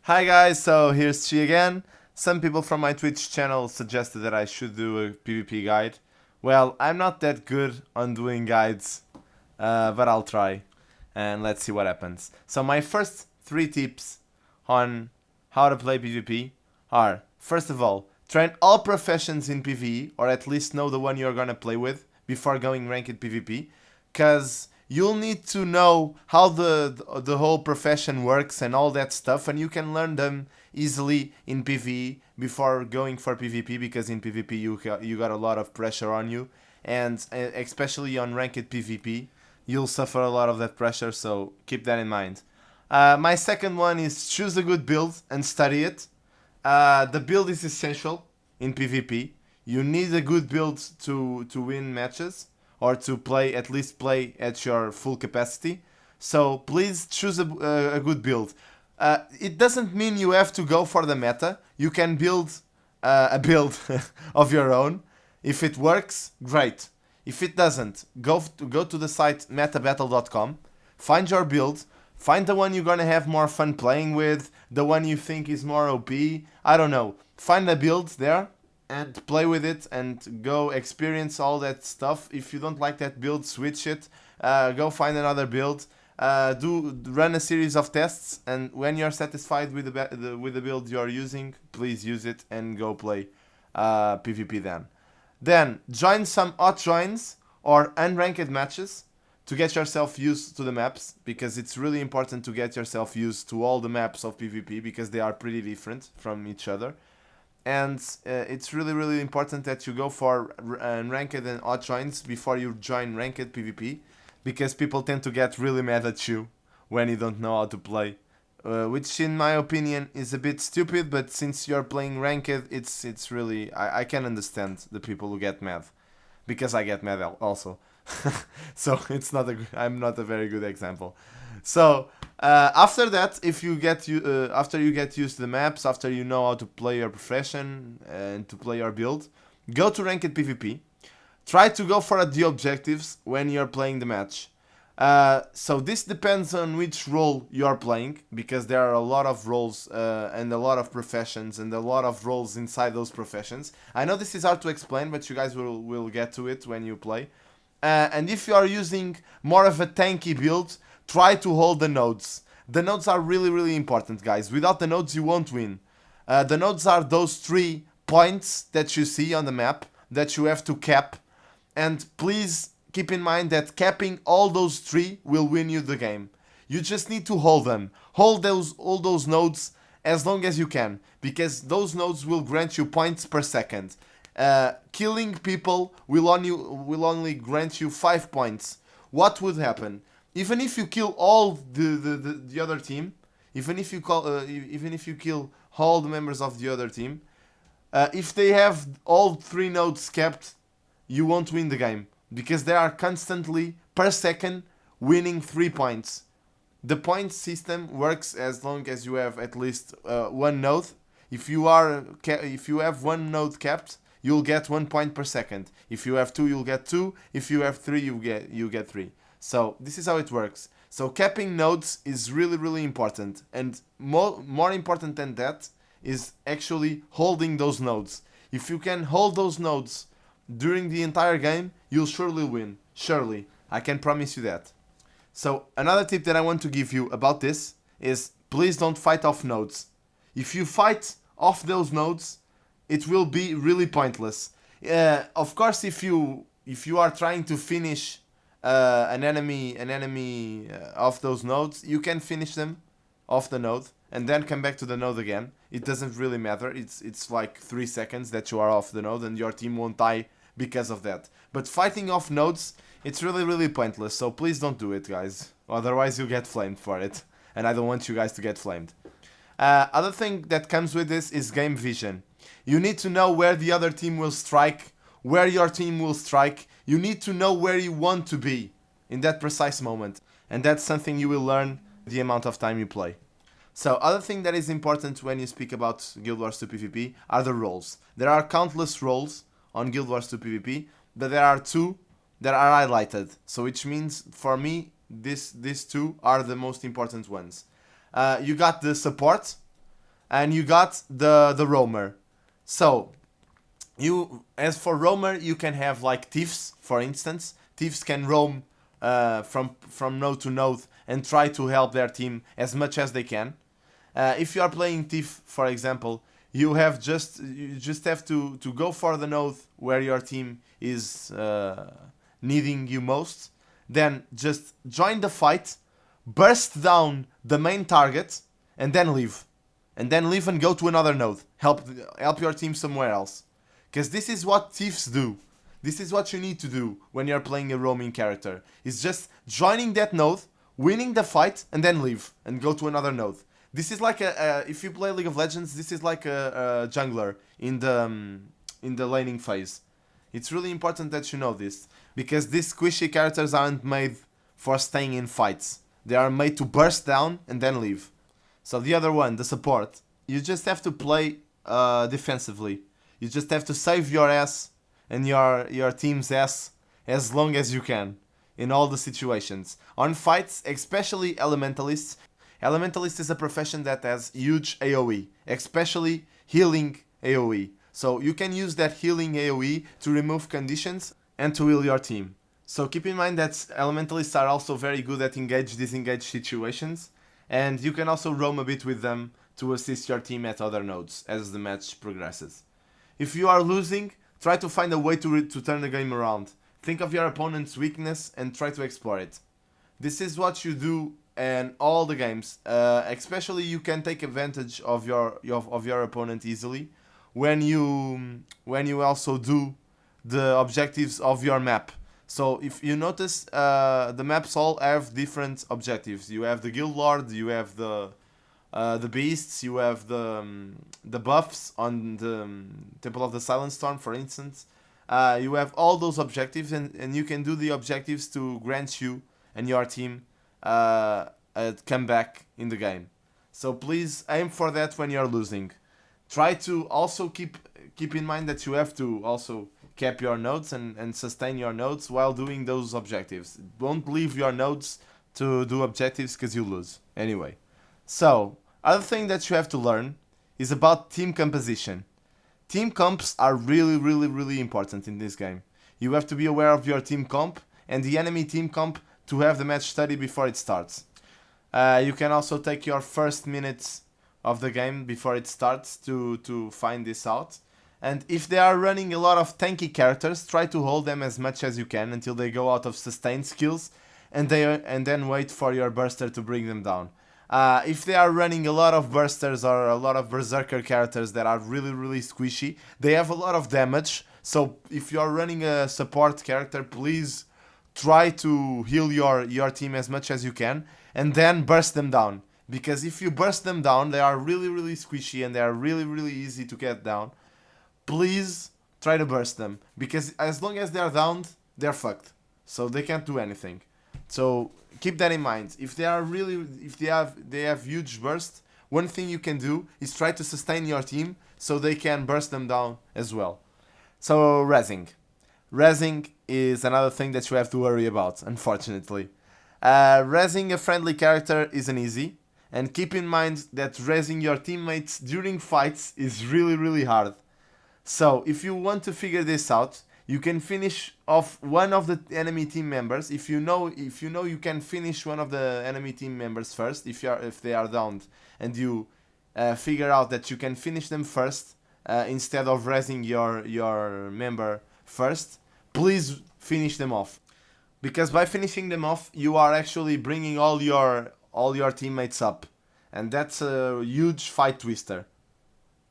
Hi guys, so here's Chi again. Some people from my Twitch channel suggested that I should do a PvP guide. Well, I'm not that good on doing guides, but I'll try. And let's see what happens. So my first 3 tips on how to play PvP are, first of all, train all professions in PvE, or at least know the one you're gonna play with, before going ranked PvP. Because you'll need to know how the whole profession works and all that stuff, and you can learn them easily in PvE before going for PvP, because in PvP you got a lot of pressure on you, and especially on ranked PvP you'll suffer a lot of that pressure, so keep that in mind. My second one is choose a good build and study it. The build is essential in PvP. You need a good build to win matches, or to play, at least play at your full capacity. So please choose a good build. It doesn't mean you have to go for the meta. You can build a build of your own. If it works, great. If it doesn't, go to the site metabattle.com, find your build, find the one you're gonna have more fun playing with, the one you think is more OP, I don't know. Find a build there and play with it and go experience all that stuff. If you don't like that build, switch it, go find another build, run a series of tests, and when you're satisfied with the build you're using, please use it and go play PvP then. Then join some hot joins or unranked matches to get yourself used to the maps, because it's really important to get yourself used to all the maps of PvP, because they are pretty different from each other. And it's really important that you go for ranked and hot joins before you join ranked PvP, because people tend to get really mad at you when you don't know how to play, which in my opinion is a bit stupid, but since you're playing ranked, it's really, I can understand the people who get mad, because I get mad also. So I'm not a very good example. So after that, if you get after you get used to the maps, after you know how to play your profession and to play your build, go to ranked PvP. Try to go for the objectives when you're playing the match. So this depends on which role you're playing, because there are a lot of roles and a lot of professions and a lot of roles inside those professions. I know this is hard to explain, but you guys will get to it when you play. And if you are using more of a tanky build, try to hold the nodes. The nodes are really important, guys. Without the nodes, you won't win. The nodes are those 3 points that you see on the map that you have to cap. And please keep in mind that capping all those 3 will win you the game. You just need to hold them. Hold all those nodes as long as you can, because those nodes will grant you points per second. Killing people will only grant you 5 points. What would happen? Even if you kill all the other team, even if you kill all the members of the other team, if they have all 3 nodes kept, you won't win the game, because they are constantly per second winning 3 points. The point system works as long as you have at least 1 node. If you have 1 node kept, you'll get 1 point per second. If you have 2, you'll get 2. If you have 3, you get 3. So this is how it works. So capping nodes is really important, and more important than that is actually holding those nodes. If you can hold those nodes during the entire game, you'll surely win. Surely, I can promise you that. So another tip that I want to give you about this is, please don't fight off nodes. If you fight off those nodes, it will be really pointless. Of course, if you are trying to finish an enemy off those nodes, you can finish them off the node and then come back to the node again. It doesn't really matter. It's like 3 seconds that you are off the node, and your team won't die because of that. But fighting off nodes, it's really pointless. So please don't do it, guys. Otherwise you get flamed for it, and I don't want you guys to get flamed. Other thing that comes with this is game vision. You need to know where the other team will strike, where your team will strike. You need to know where you want to be in that precise moment. And that's something you will learn the amount of time you play. So other thing that is important when you speak about Guild Wars 2 PvP are the roles. There are countless roles on Guild Wars 2 PvP, but there are 2 that are highlighted. So which means, for me, these 2 are the most important ones. You got the support, and you got the roamer. So as for roamer, you can have like thieves, for instance. Thieves can roam from node to node and try to help their team as much as they can. If you are playing thief, for example, you just have to go for the node where your team is needing you most. Then just join the fight, burst down the main target, and then leave. And then leave and go to another node. Help your team somewhere else. Because this is what thieves do. This is what you need to do when you're playing a roaming character. It's just joining that node, winning the fight, and then leave and go to another node. This is like if you play League of Legends, this is like a jungler in the laning phase. It's really important that you know this, because these squishy characters aren't made for staying in fights. They are made to burst down and then leave. So the other one, the support, you just have to play defensively. You just have to save your ass and your team's ass as long as you can in all the situations. On fights, especially Elementalists. Elementalist is a profession that has huge AoE, especially healing AoE. So you can use that healing AoE to remove conditions and to heal your team. So keep in mind that Elementalists are also very good at disengage situations, and you can also roam a bit with them to assist your team at other nodes as the match progresses. If you are losing, try to find a way to turn the game around. Think of your opponent's weakness and try to explore it. This is what you do in all the games. Especially you can take advantage of your opponent easily when you also do the objectives of your map. So if you notice, the maps all have different objectives. You have the Guild Lord, you have the beasts, you have the buffs on the Temple of the Silent Storm, for instance. You have all those objectives, and you can do the objectives to grant you and your team a comeback in the game. So please aim for that when you're losing. Try to also keep in mind that you have to also cap your nodes and sustain your nodes while doing those objectives. Don't leave your nodes to do objectives because you lose. Anyway. So, other thing that you have to learn is about team composition. Team comps are really important in this game. You have to be aware of your team comp and the enemy team comp to have the match study before it starts. You can also take your first minutes of the game before it starts to find this out. And if they are running a lot of tanky characters, try to hold them as much as you can until they go out of sustained skills, and then wait for your burster to bring them down. If they are running a lot of bursters or a lot of berserker characters that are really squishy, they have a lot of damage. So if you are running a support character, please try to heal your team as much as you can, and then burst them down. Because if you burst them down, they are really squishy and they are really easy to get down. Please try to burst them, because as long as they are downed, they're fucked. So they can't do anything. So keep that in mind. If they have huge burst, one thing you can do is try to sustain your team so they can burst them down as well. So rezzing. Rezzing is another thing that you have to worry about, unfortunately. Rezzing a friendly character isn't easy, and keep in mind that rezzing your teammates during fights is really hard. So if you want to figure this out, you can finish off one of the enemy team members. If you know you can finish one of the enemy team members first, if they are downed, and you figure out that you can finish them first instead of rezzing your member first, please finish them off. Because by finishing them off, you are actually bringing all your teammates up, and that's a huge fight twister.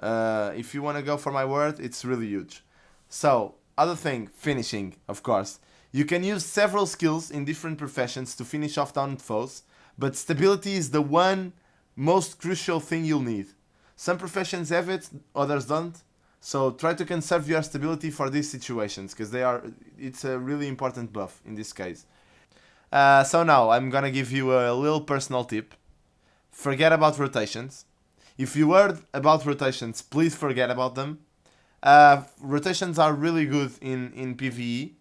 If you want to go for my word, it's really huge. So, other thing, finishing, of course. You can use several skills in different professions to finish off downed foes, but stability is the one most crucial thing you'll need. Some professions have it, others don't. So try to conserve your stability for these situations, because it's a really important buff in this case. So now, I'm gonna give you a little personal tip. Forget about rotations. If you heard about rotations, please forget about them. Rotations are really good in PvE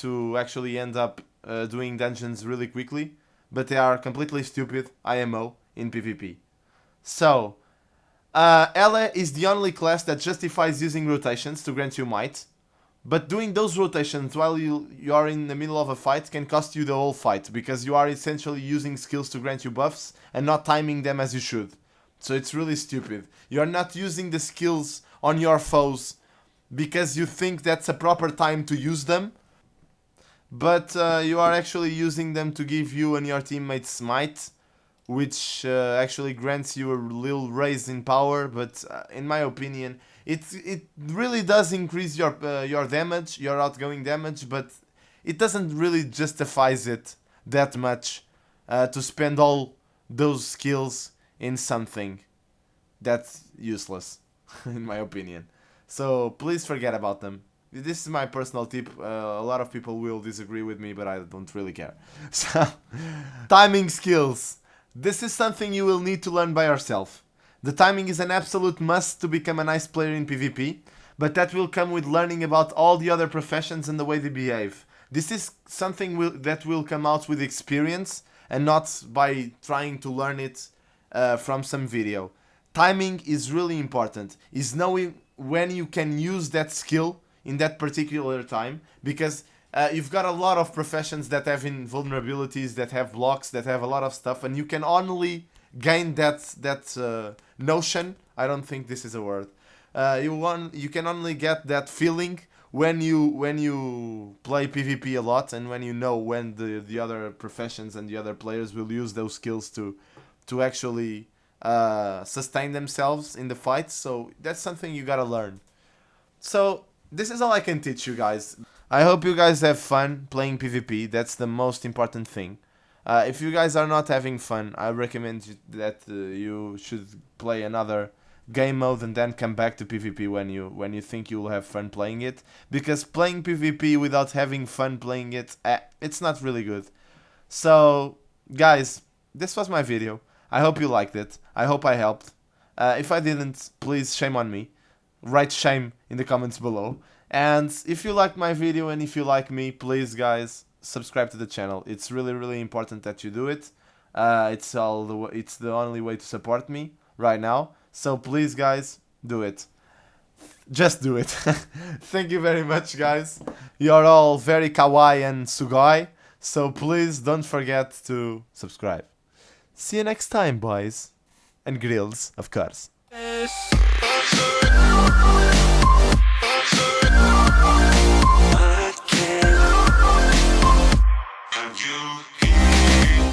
to actually end up doing dungeons really quickly, but they are completely stupid IMO in PvP. So, Ela is the only class that justifies using rotations to grant you might. But doing those rotations while you are in the middle of a fight can cost you the whole fight, because you are essentially using skills to grant you buffs and not timing them as you should. So it's really stupid. You're not using the skills on your foes because you think that's a proper time to use them, but you are actually using them to give you and your teammates might, which actually grants you a little raise in power. But in my opinion, it really does increase your damage, your outgoing damage, but it doesn't really justifies it that much to spend all those skills in something that's useless, in my opinion. So please forget about them. This is my personal tip. A lot of people will disagree with me, but I don't really care. So, timing skills. This is something you will need to learn by yourself. The timing is an absolute must to become a nice player in PvP, but that will come with learning about all the other professions and the way they behave. This is something that will come out with experience and not by trying to learn it from some video. Timing is really important. Is knowing when you can use that skill in that particular time, because you've got a lot of professions that have vulnerabilities, that have blocks, that have a lot of stuff, and you can only gain that notion. I don't think this is a word. You can only get that feeling when you play PvP a lot, and when you know when the other professions and the other players will use those skills to actually sustain themselves in the fight. So that's something you gotta learn. So this is all I can teach you guys. I hope you guys have fun playing PvP. That's the most important thing. If you guys are not having fun, I recommend that you should play another game mode and then come back to PvP when you think you will have fun playing it. Because playing PvP without having fun playing it, it's not really good. So, guys, this was my video. I hope you liked it. I hope I helped. If I didn't, please shame on me. Write shame in the comments below. And if you liked my video and if you like me, please guys, subscribe to the channel. It's really important that you do it. It's the only way to support me right now. So please guys, do it. Just do it. Thank you very much, guys. You're all very kawaii and sugoi. So please don't forget to subscribe. See you next time, boys. And grills, of course. Again. And you